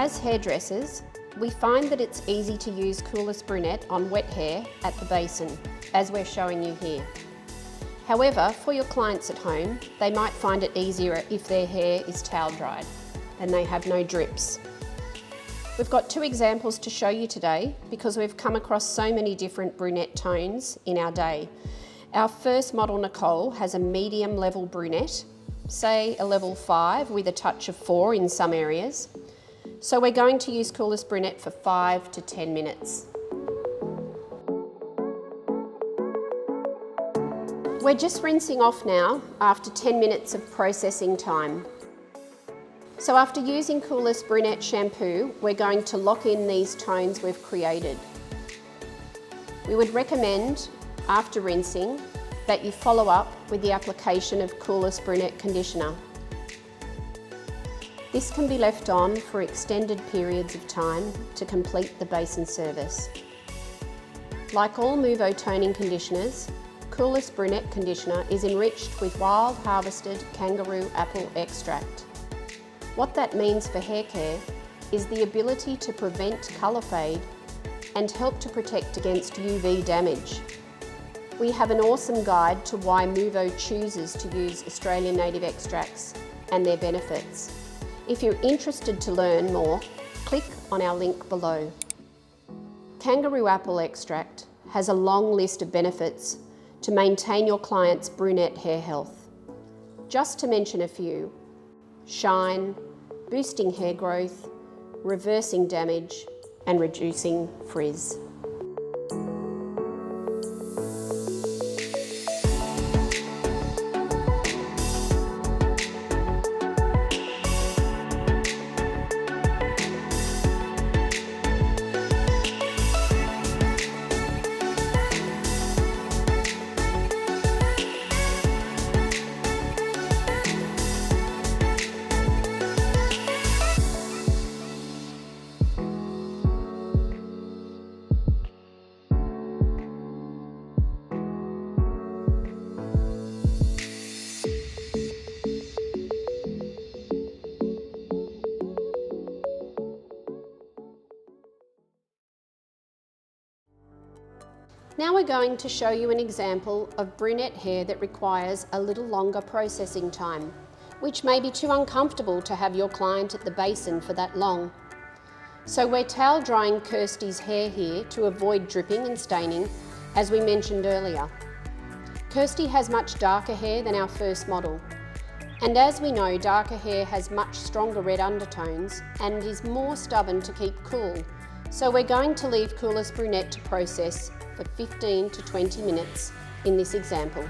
As hairdressers, we find that it's easy to use Coolest Brunette on wet hair at the basin, as we're showing you here. However, for your clients at home, they might find it easier if their hair is towel dried and they have no drips. We've got two examples to show you today because we've come across so many different brunette tones in our day. Our first model, Nicole, has a medium level brunette, say a level 5 with a touch of 4 in some areas. So we're going to use Coolest Brunette for 5 to 10 minutes. We're just rinsing off now after 10 minutes of processing time. So after using Coolest Brunette shampoo, we're going to lock in these tones we've created. We would recommend, after rinsing, that you follow up with the application of Coolest Brunette conditioner. This can be left on for extended periods of time to complete the basin service. Like all MUVO toning conditioners, Coolest Brunette conditioner is enriched with wild harvested kangaroo apple extract. What that means for hair care is the ability to prevent colour fade and help to protect against UV damage. We have an awesome guide to why MUVO chooses to use Australian native extracts and their benefits. If you're interested to learn more, click on our link below. Kangaroo apple extract has a long list of benefits to maintain your client's brunette hair health. Just to mention a few: shine, boosting hair growth, reversing damage, and reducing frizz. Now we're going to show you an example of brunette hair that requires a little longer processing time, which may be too uncomfortable to have your client at the basin for that long. So we're towel drying Kirsty's hair here to avoid dripping and staining, as we mentioned earlier. Kirsty has much darker hair than our first model, and as we know, darker hair has much stronger red undertones and is more stubborn to keep cool. So we're going to leave Coolest Brunette to process for 15 to 20 minutes in this example.